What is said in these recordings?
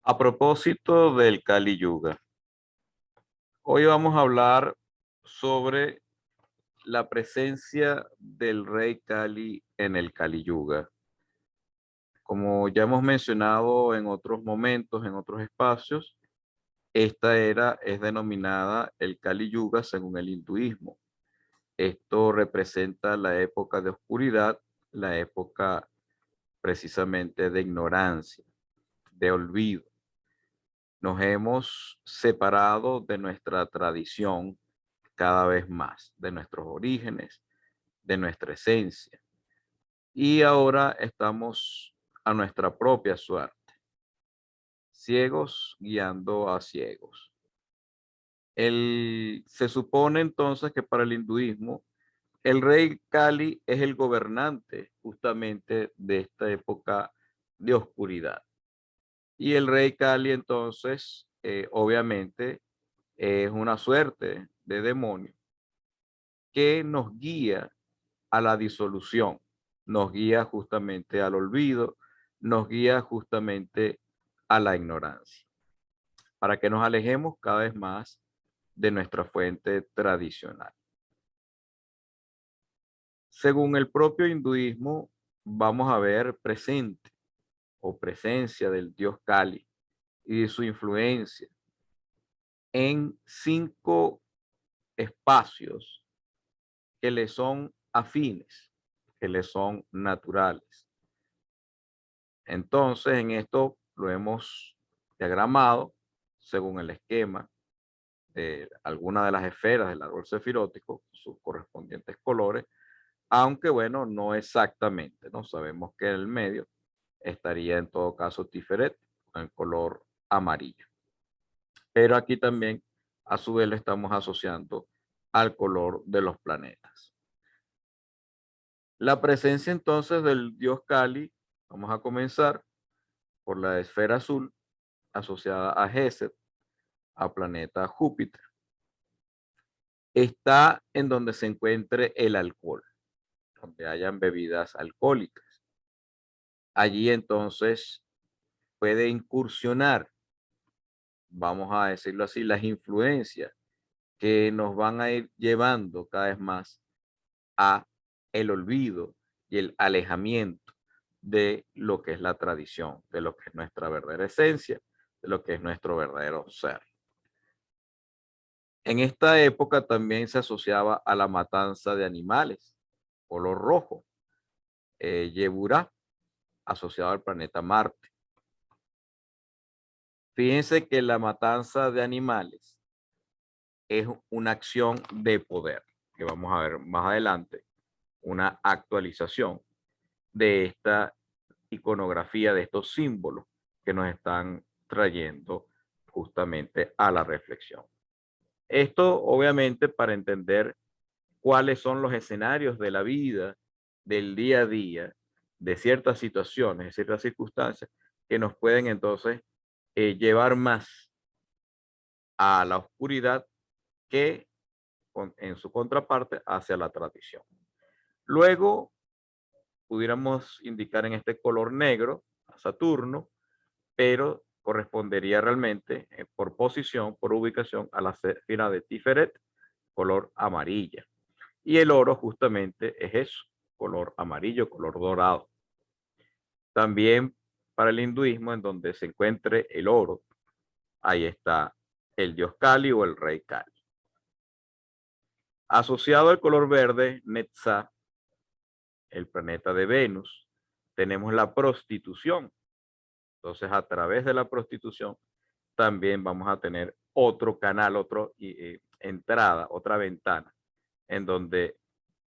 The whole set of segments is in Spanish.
A propósito del Kali Yuga, hoy vamos a hablar sobre la presencia del rey Kali en el Kali Yuga. Como ya hemos mencionado en otros momentos, en otros espacios, esta era es denominada el Kali Yuga según el hinduismo. Esto representa la época de oscuridad, la época precisamente de ignorancia, de olvido. Nos hemos separado de nuestra tradición cada vez más, de nuestros orígenes, de nuestra esencia. Y ahora estamos a nuestra propia suerte, ciegos guiando a ciegos. Se supone entonces que para el hinduismo, el rey Kali es el gobernante justamente de esta época de oscuridad. Y el rey Kali entonces, obviamente, es una suerte de demonio que nos guía a la disolución, nos guía justamente al olvido, nos guía justamente a la ignorancia, para que nos alejemos cada vez más de nuestra fuente tradicional. Según el propio hinduismo, vamos a ver presente o presencia del dios Kali y de su influencia en 5 espacios que le son afines, que le son naturales. Entonces, en esto lo hemos diagramado según el esquema de alguna de las esferas del árbol sefirótico, sus correspondientes colores, aunque bueno, no exactamente, ¿no? Sabemos que el medio estaría en todo caso Tiferet, con el color amarillo. Pero aquí también, a su vez, lo estamos asociando al color de los planetas. La presencia entonces del dios Kali, vamos a comenzar por la esfera azul asociada a Geset, a planeta Júpiter. Está en donde se encuentre el alcohol, donde hayan bebidas alcohólicas. Allí entonces puede incursionar, vamos a decirlo así, las influencias que nos van a ir llevando cada vez más a el olvido y el alejamiento de lo que es la tradición, de lo que es nuestra verdadera esencia, de lo que es nuestro verdadero ser. En esta época también se asociaba a la matanza de animales, color rojo, Yeburá, asociado al planeta Marte. Fíjense que la matanza de animales es una acción de poder, que vamos a ver más adelante, una actualización de esta iconografía, de estos símbolos que nos están trayendo justamente a la reflexión. Esto obviamente para entender cuáles son los escenarios de la vida, del día a día, de ciertas situaciones, de ciertas circunstancias que nos pueden entonces llevar más a la oscuridad que en su contraparte hacia la tradición. Luego pudiéramos indicar en este color negro a Saturno, pero correspondería realmente por posición, por ubicación a la esfera de Tiferet, color amarilla. Y el oro justamente es eso, color amarillo, color dorado. También para el hinduismo, en donde se encuentre el oro, ahí está el dios Kali o el rey Kali. Asociado al color verde, Netzah, el planeta de Venus, tenemos la prostitución. Entonces, a través de la prostitución, también vamos a tener otro canal, otra entrada, otra ventana, en donde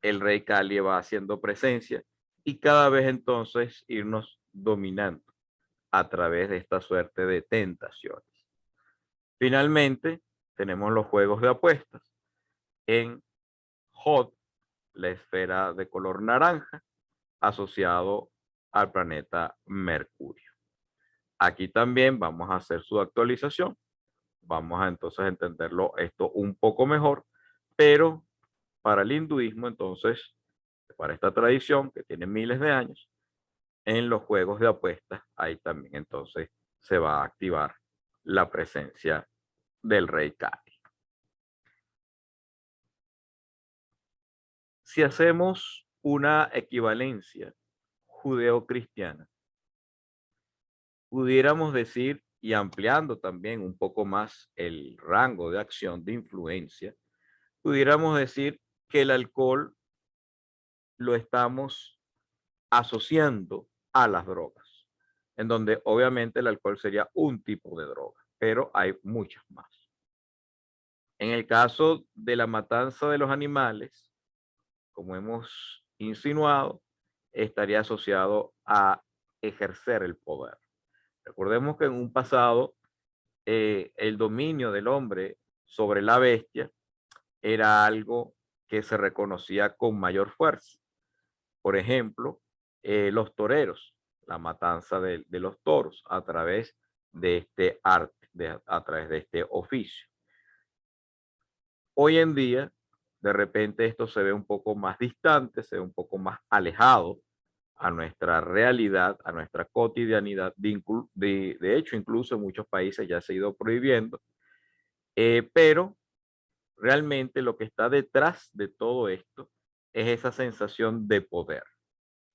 el rey Kali va haciendo presencia y cada vez entonces irnos dominando a través de esta suerte de tentaciones. Finalmente, tenemos los juegos de apuestas. En Hot, la esfera de color naranja, asociado al planeta Mercurio. Aquí también vamos a hacer su actualización. Vamos a entonces entenderlo esto un poco mejor, pero para el hinduismo entonces, para esta tradición que tiene miles de años, en los juegos de apuestas, ahí también entonces se va a activar la presencia del rey Cali. Si hacemos una equivalencia judeo-cristiana, pudiéramos decir, y ampliando también un poco más el rango de acción de influencia, pudiéramos decir que el alcohol lo estamos asociando a las drogas, en donde obviamente el alcohol sería un tipo de droga, pero hay muchas más. En el caso de la matanza de los animales, como hemos insinuado, estaría asociado a ejercer el poder. Recordemos que en un pasado el dominio del hombre sobre la bestia era algo que se reconocía con mayor fuerza. Por ejemplo, los toreros, la matanza de los toros a través de este arte, a través de este oficio. Hoy en día, de repente esto se ve un poco más distante, se ve un poco más alejado a nuestra realidad, a nuestra cotidianidad. De hecho, incluso en muchos países ya se ha ido prohibiendo, pero realmente lo que está detrás de todo esto es esa sensación de poder,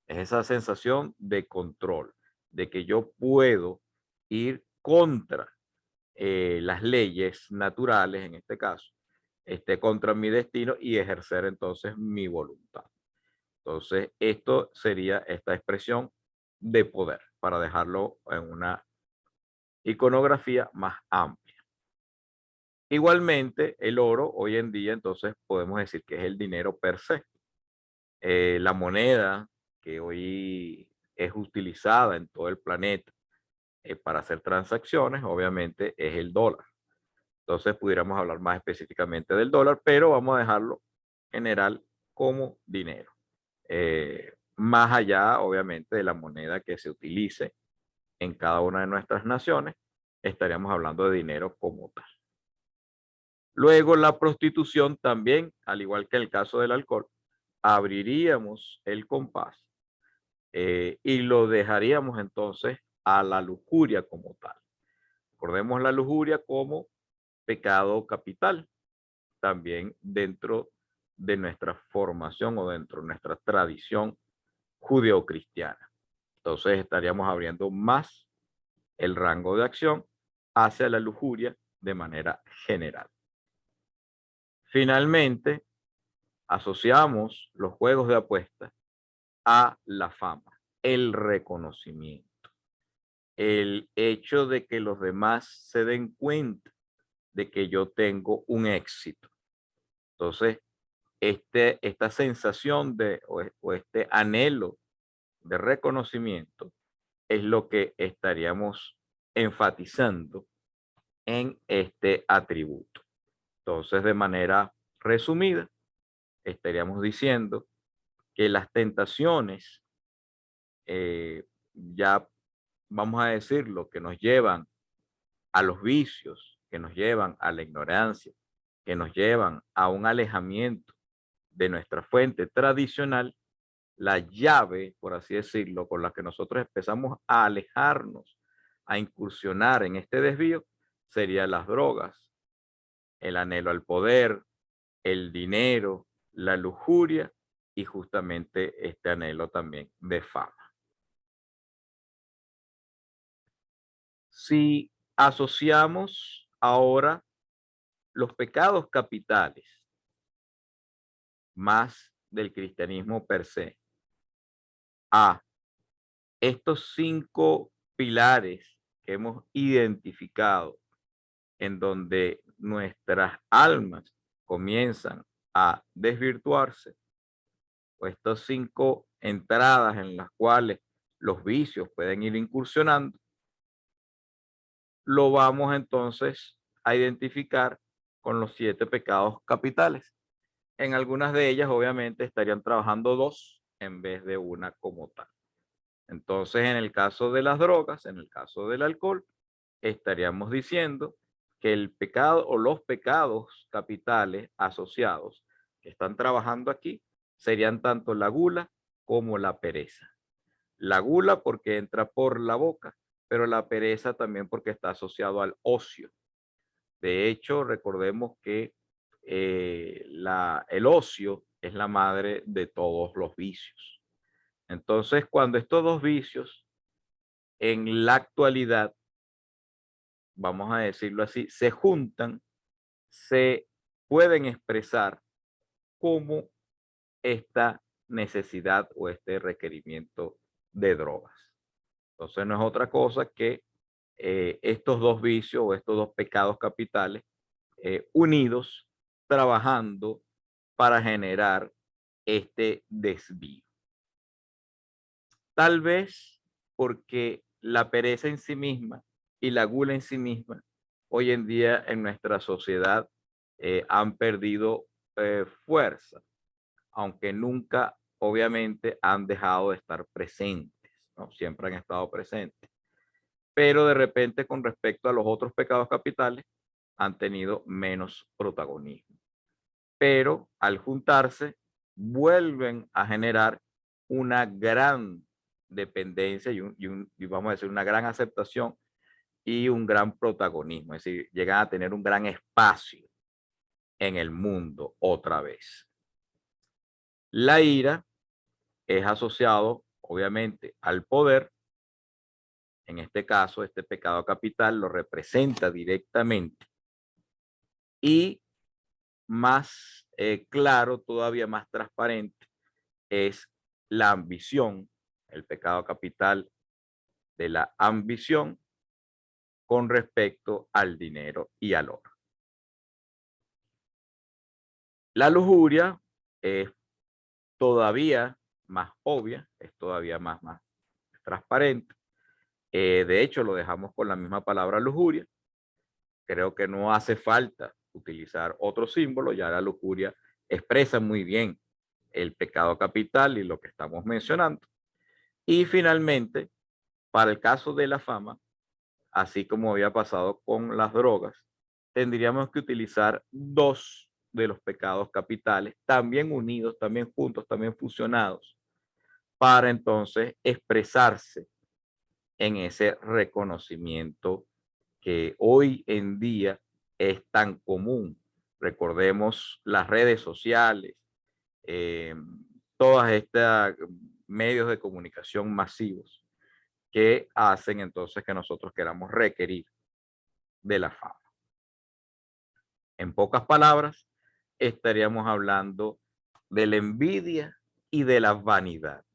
es esa sensación de control, de que yo puedo ir contra las leyes naturales, en este caso, contra mi destino y ejercer entonces mi voluntad. Entonces, esto sería esta expresión de poder, para dejarlo en una iconografía más amplia. Igualmente, el oro hoy en día, entonces, podemos decir que es el dinero per se. La moneda que hoy es utilizada en todo el planeta para hacer transacciones, obviamente, es el dólar. Entonces, pudiéramos hablar más específicamente del dólar, pero vamos a dejarlo general como dinero. Más allá, obviamente, de la moneda que se utilice en cada una de nuestras naciones, estaríamos hablando de dinero como tal. Luego, la prostitución también, al igual que en el caso del alcohol, abriríamos el compás y lo dejaríamos entonces a la lujuria como tal. Recordemos la lujuria como pecado capital, también dentro de nuestra formación o dentro de nuestra tradición judeocristiana. Entonces estaríamos abriendo más el rango de acción hacia la lujuria de manera general. Finalmente, asociamos los juegos de apuestas a la fama, el reconocimiento, el hecho de que los demás se den cuenta de que yo tengo un éxito. Entonces, esta sensación o este anhelo de reconocimiento es lo que estaríamos enfatizando en este atributo. Entonces, de manera resumida, estaríamos diciendo que las tentaciones, ya vamos a decirlo, que nos llevan a los vicios, que nos llevan a la ignorancia, que nos llevan a un alejamiento de nuestra fuente tradicional, la llave, por así decirlo, con la que nosotros empezamos a alejarnos, a incursionar en este desvío, serían las drogas, el anhelo al poder, el dinero, la lujuria y justamente este anhelo también de fama. Si asociamos ahora los pecados capitales más del cristianismo per se a estos 5 pilares que hemos identificado en donde nuestras almas comienzan a desvirtuarse, o estas 5 entradas en las cuales los vicios pueden ir incursionando, lo vamos entonces a identificar con los 7 pecados capitales. En algunas de ellas, obviamente, estarían trabajando 2 en vez de una como tal. Entonces, en el caso de las drogas, en el caso del alcohol, estaríamos diciendo que el pecado o los pecados capitales asociados que están trabajando aquí serían tanto la gula como la pereza. La gula porque entra por la boca pero la pereza también porque está asociado al ocio. De hecho, recordemos que el ocio es la madre de todos los vicios. Entonces, cuando estos dos vicios en la actualidad, vamos a decirlo así, se juntan, se pueden expresar como esta necesidad o este requerimiento de drogas. Entonces, no es otra cosa que estos dos vicios o estos dos pecados capitales unidos, trabajando para generar este desvío. Tal vez porque la pereza en sí misma y la gula en sí misma, hoy en día en nuestra sociedad han perdido fuerza, aunque nunca, obviamente, han dejado de estar presentes, ¿no? Siempre han estado presentes. Pero de repente, con respecto a los otros pecados capitales, han tenido menos protagonismo. Pero al juntarse, vuelven a generar una gran dependencia y vamos a decir, una gran aceptación y un gran protagonismo. Es decir, llegan a tener un gran espacio en el mundo otra vez. La ira es asociado, obviamente, al poder. En este caso, este pecado capital lo representa directamente. Y más claro, todavía más transparente, es la ambición, el pecado capital de la ambición con respecto al dinero y al oro. La lujuria es todavía más obvia, es todavía más transparente. De hecho, lo dejamos con la misma palabra lujuria. Creo que no hace falta utilizar otro símbolo, ya la lujuria expresa muy bien el pecado capital y lo que estamos mencionando. Y finalmente, para el caso de la fama, así como había pasado con las drogas, tendríamos que utilizar dos de los pecados capitales, también unidos, también juntos, también fusionados, para entonces expresarse en ese reconocimiento que hoy en día es tan común. Recordemos las redes sociales, eh, todas estas medios de comunicación masivos que hacen entonces que nosotros queramos requerir de la fama. En pocas palabras, estaríamos hablando de la envidia y de la vanidad.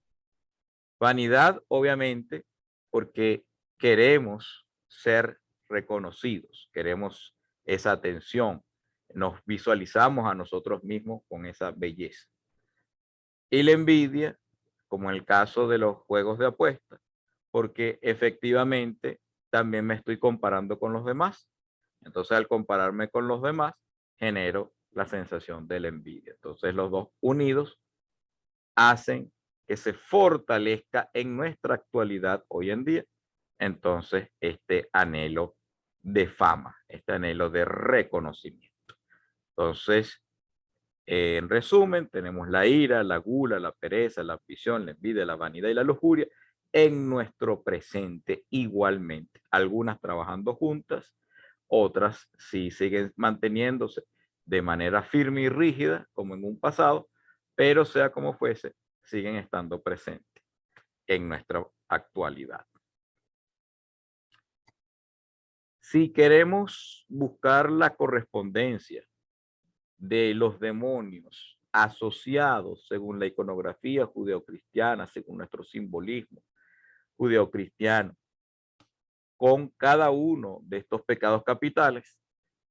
Vanidad, obviamente, porque queremos ser reconocidos, queremos esa atención, nos visualizamos a nosotros mismos con esa belleza. Y la envidia, como en el caso de los juegos de apuestas, porque efectivamente también me estoy comparando con los demás. Entonces, al compararme con los demás, genero la sensación de la envidia. Entonces, los dos unidos hacen que se fortalezca en nuestra actualidad hoy en día, entonces, este anhelo de fama, este anhelo de reconocimiento. Entonces, en resumen, tenemos la ira, la gula, la pereza, la ambición, la envidia, la vanidad y la lujuria en nuestro presente igualmente. Algunas trabajando juntas, otras sí siguen manteniéndose de manera firme y rígida, como en un pasado, pero sea como fuese, siguen estando presentes en nuestra actualidad. Si queremos buscar la correspondencia de los demonios asociados según la iconografía judeocristiana, según nuestro simbolismo judeocristiano, con cada uno de estos pecados capitales,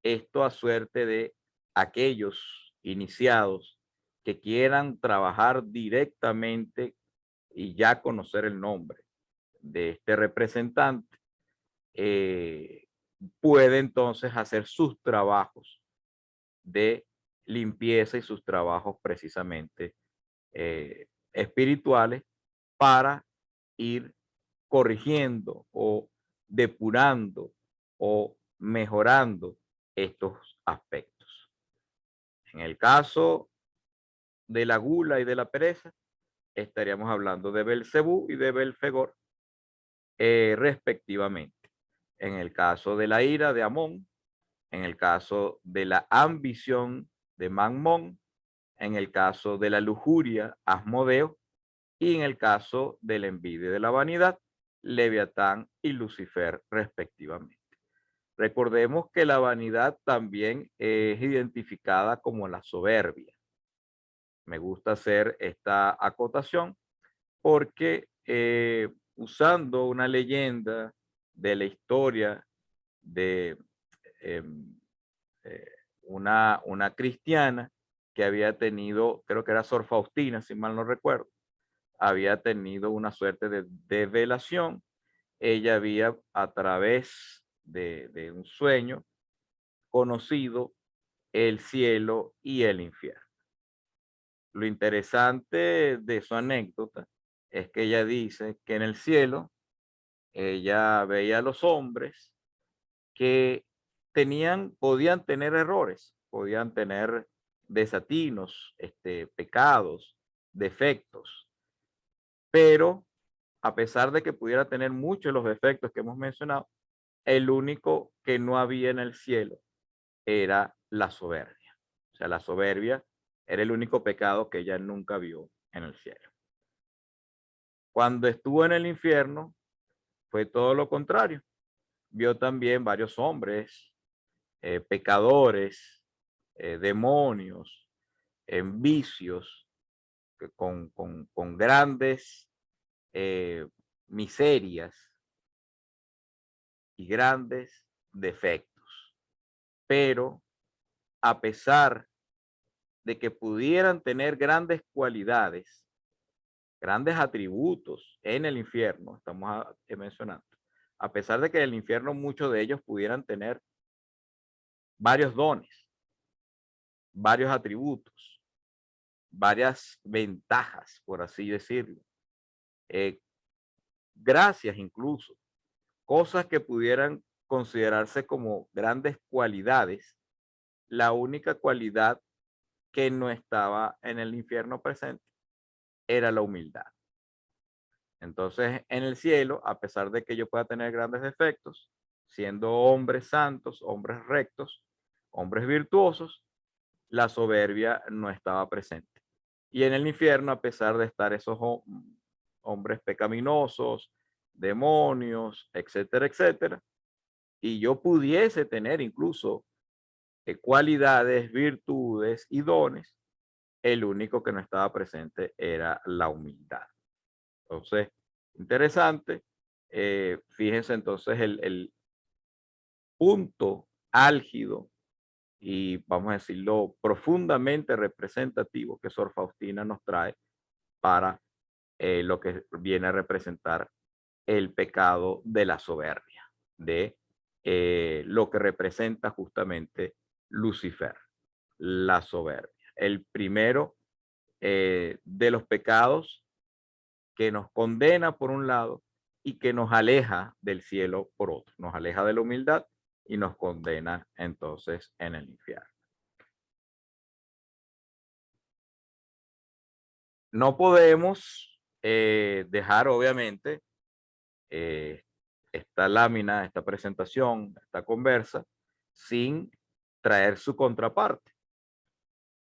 esto a suerte de aquellos iniciados que quieran trabajar directamente y ya conocer el nombre de este representante, puede entonces hacer sus trabajos de limpieza y sus trabajos precisamente espirituales para ir corrigiendo o depurando o mejorando estos aspectos. En el caso de la gula y de la pereza, estaríamos hablando de Belcebú y de Belfegor. respectivamente. En el caso de la ira de Amón, en el caso de la ambición de Mamón, en el caso de la lujuria, Asmodeo, y en el caso de la envidia y de la vanidad, Leviatán y Lucifer, respectivamente. Recordemos que la vanidad también es identificada como la soberbia. Me gusta hacer esta acotación porque usando una leyenda de la historia de em, eh, una cristiana que había tenido, creo que era Sor Faustina, si mal no recuerdo, había tenido una suerte de develación. Ella había, a través de un sueño, conocido el cielo y el infierno. Lo interesante de su anécdota es que ella dice que en el cielo ella veía a los hombres que podían tener errores, podían tener desatinos, pecados, defectos, pero a pesar de que pudiera tener muchos de los defectos que hemos mencionado, el único que no había en el cielo era la soberbia. O sea, la soberbia era el único pecado que ella nunca vio en el cielo. Cuando estuvo en el infierno, fue todo lo contrario. Vio también varios hombres, pecadores, demonios, en vicios, con grandes miserias y grandes defectos. Pero a pesar de que pudieran tener grandes cualidades, grandes atributos en el infierno, estamos mencionando, a pesar de que en el infierno muchos de ellos pudieran tener varios dones, varios atributos, varias ventajas, por así decirlo, eh, gracias incluso, cosas que pudieran considerarse como grandes cualidades, la única cualidad que no estaba en el infierno presente era la humildad. Entonces, en el cielo, a pesar de que yo pueda tener grandes defectos, siendo hombres santos, hombres rectos, hombres virtuosos, la soberbia no estaba presente. Y en el infierno, a pesar de estar esos hombres pecaminosos, demonios, etcétera, etcétera, y yo pudiese tener incluso cualidades, virtudes y dones, el único que no estaba presente era la humildad. Entonces, interesante. Fíjense entonces el punto álgido y vamos a decirlo profundamente representativo que Sor Faustina nos trae para lo que viene a representar el pecado de la soberbia, de lo que representa justamente Lucifer, la soberbia. El primero de los pecados que nos condena por un lado y que nos aleja del cielo por otro, nos aleja de la humildad y nos condena entonces en el infierno. No podemos dejar obviamente eh, esta lámina, esta presentación, esta conversa, sin traer su contraparte.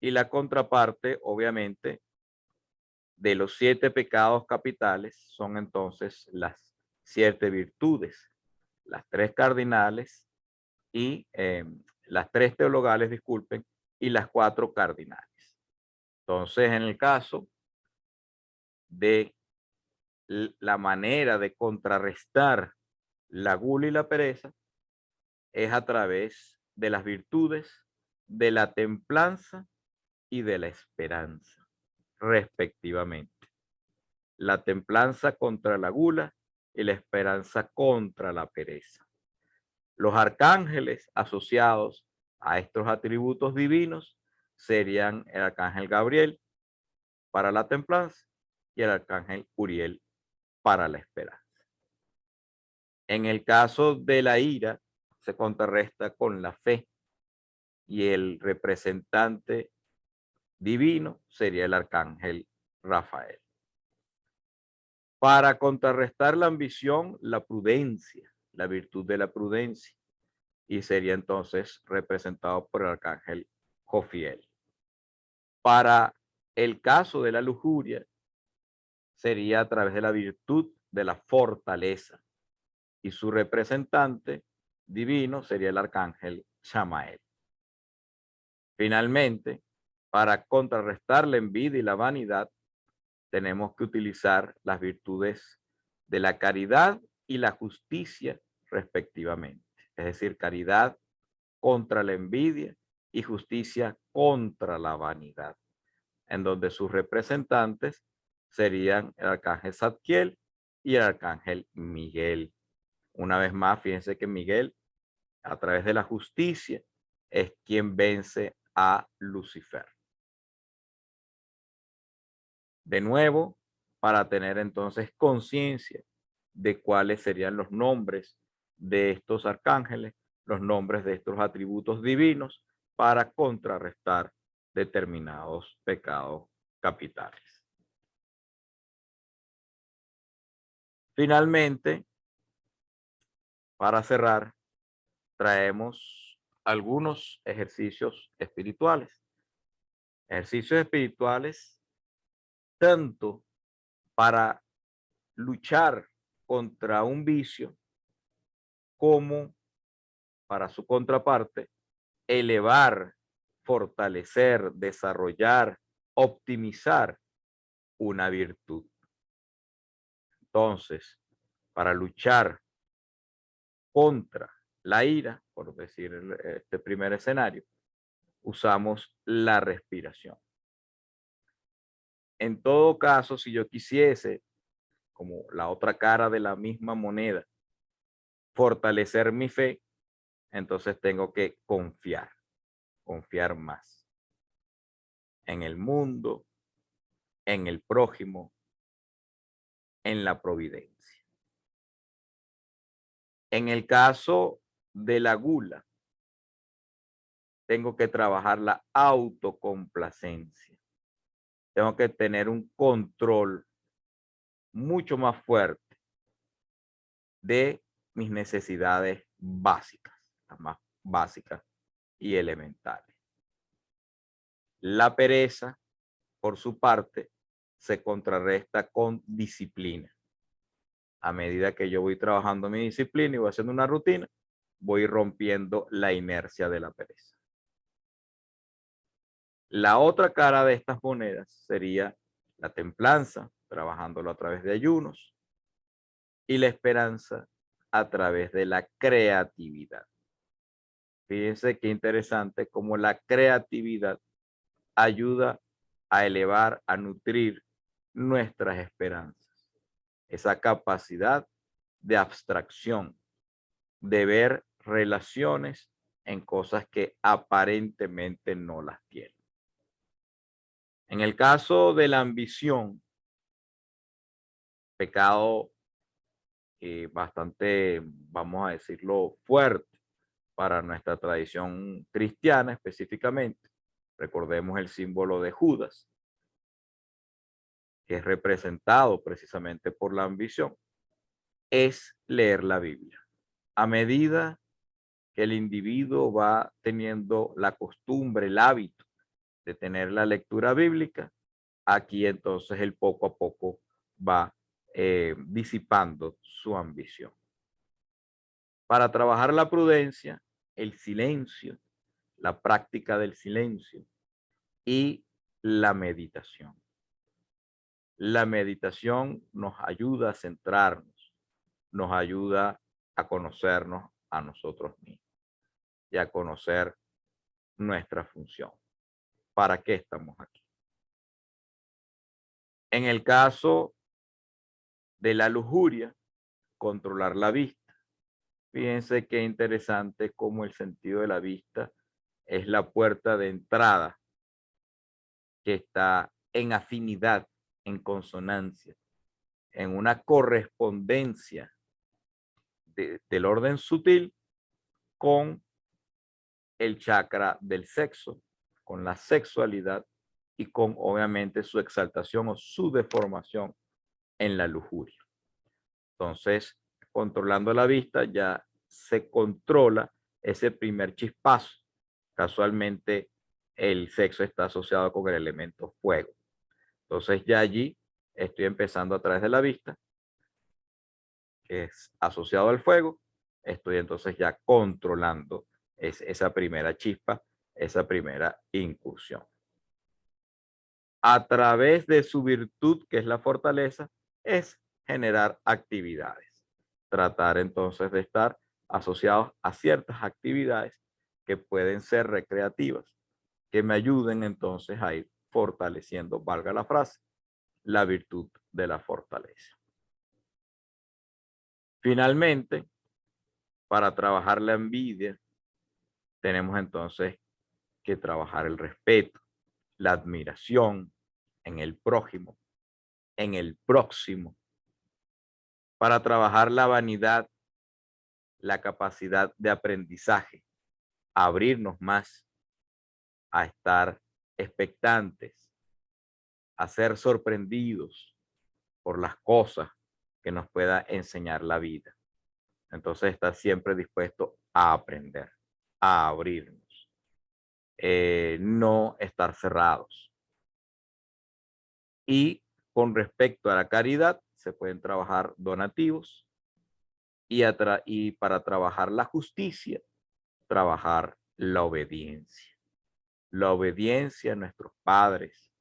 Y la contraparte, obviamente, de los 7 pecados capitales son entonces las 7 virtudes, las 3 cardinales y las 3 teologales, disculpen, y las 4 cardinales. Entonces, en el caso de la manera de contrarrestar la gula y la pereza, es a través de las virtudes, de la templanza y de la esperanza, respectivamente. La templanza contra la gula y la esperanza contra la pereza. Los arcángeles asociados a estos atributos divinos serían el arcángel Gabriel para la templanza y el arcángel Uriel para la esperanza. En el caso de la ira, se contrarresta con la fe y el representante divino sería el arcángel Rafael. Para contrarrestar la ambición, la prudencia, la virtud de la prudencia. Y sería entonces representado por el arcángel Jofiel. Para el caso de la lujuria, sería a través de la virtud de la fortaleza. Y su representante divino sería el arcángel Chamael. Finalmente, para contrarrestar la envidia y la vanidad, tenemos que utilizar las virtudes de la caridad y la justicia respectivamente. Es decir, caridad contra la envidia y justicia contra la vanidad, en donde sus representantes serían el arcángel Zadkiel y el arcángel Miguel. Una vez más, fíjense que Miguel, a través de la justicia, es quien vence a Lucifer. De nuevo, para tener entonces conciencia de cuáles serían los nombres de estos arcángeles, los nombres de estos atributos divinos, para contrarrestar determinados pecados capitales. Finalmente, para cerrar, traemos algunos ejercicios espirituales. Ejercicios espirituales tanto para luchar contra un vicio como para su contraparte, elevar, fortalecer, desarrollar, optimizar una virtud. Entonces, para luchar contra la ira, por decir este primer escenario, usamos la respiración. En todo caso, si yo quisiese, como la otra cara de la misma moneda, fortalecer mi fe, entonces tengo que confiar más en el mundo, en el prójimo, en la providencia. En el caso de la gula, tengo que trabajar la autocomplacencia. Tengo que tener un control mucho más fuerte de mis necesidades básicas, las más básicas y elementales. La pereza, por su parte, se contrarresta con disciplina. A medida que yo voy trabajando mi disciplina y voy haciendo una rutina, voy rompiendo la inercia de la pereza. La otra cara de estas monedas sería la templanza, trabajándolo a través de ayunos, y la esperanza a través de la creatividad. Fíjense qué interesante cómo la creatividad ayuda a elevar, a nutrir nuestras esperanzas. Esa capacidad de abstracción, de ver relaciones en cosas que aparentemente no las tienen. En el caso de la ambición, pecado bastante, vamos a decirlo, fuerte para nuestra tradición cristiana específicamente. Recordemos el símbolo de Judas, que es representado precisamente por la ambición, es leer la Biblia. A medida que el individuo va teniendo la costumbre, el hábito de tener la lectura bíblica, aquí entonces el poco a poco va disipando su ambición. Para trabajar la prudencia, el silencio, la práctica del silencio y la meditación. La meditación nos ayuda a centrarnos, nos ayuda a conocernos a nosotros mismos y a conocer nuestra función. ¿Para qué estamos aquí? En el caso de la lujuria, controlar la vista. Fíjense qué interesante cómo el sentido de la vista es la puerta de entrada que está en afinidad, en consonancia, en una correspondencia del orden sutil con el chakra del sexo, con la sexualidad y con obviamente su exaltación o su deformación en la lujuria. Entonces, controlando la vista ya se controla ese primer chispazo. Casualmente, el sexo está asociado con el elemento fuego. Entonces, ya allí estoy empezando a través de la vista, que es asociado al fuego. Estoy entonces ya controlando esa primera chispa, esa primera incursión. A través de su virtud, que es la fortaleza, es generar actividades. Tratar entonces de estar asociados a ciertas actividades que pueden ser recreativas, que me ayuden entonces a ir fortaleciendo, valga la frase, la virtud de la fortaleza. Finalmente, para trabajar la envidia, tenemos entonces que trabajar el respeto, la admiración en el prójimo, en el próximo. Para trabajar la vanidad, la capacidad de aprendizaje, abrirnos más, a estar expectantes, a ser sorprendidos por las cosas que nos pueda enseñar la vida. Entonces, estar siempre dispuesto a aprender, a abrirnos, no estar cerrados. Y con respecto a la caridad, se pueden trabajar donativos y para trabajar la justicia, trabajar la obediencia. La obediencia a nuestros padres,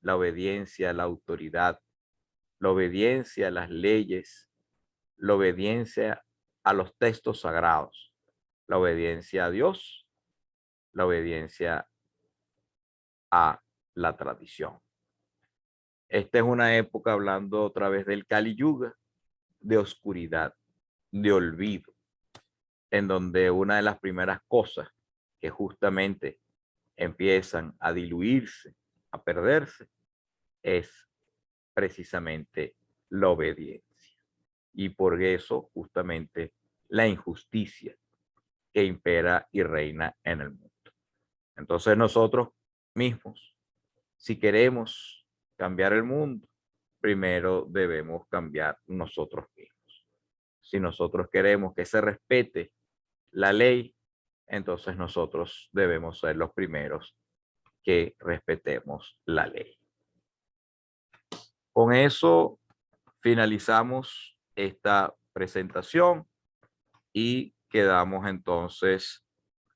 la obediencia a la autoridad, la obediencia a las leyes, la obediencia a los textos sagrados, la obediencia a Dios, la obediencia a la tradición. Esta es una época, hablando otra vez del Kali Yuga, de oscuridad, de olvido, en donde una de las primeras cosas que justamente empiezan a diluirse, a perderse, es precisamente la obediencia. Y por eso justamente la injusticia que impera y reina en el mundo. Entonces nosotros mismos, si queremos cambiar el mundo, primero debemos cambiar nosotros mismos. Si nosotros queremos que se respete la ley, entonces nosotros debemos ser los primeros que respetemos la ley. Con eso finalizamos esta presentación y quedamos entonces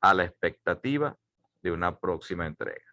a la expectativa de una próxima entrega.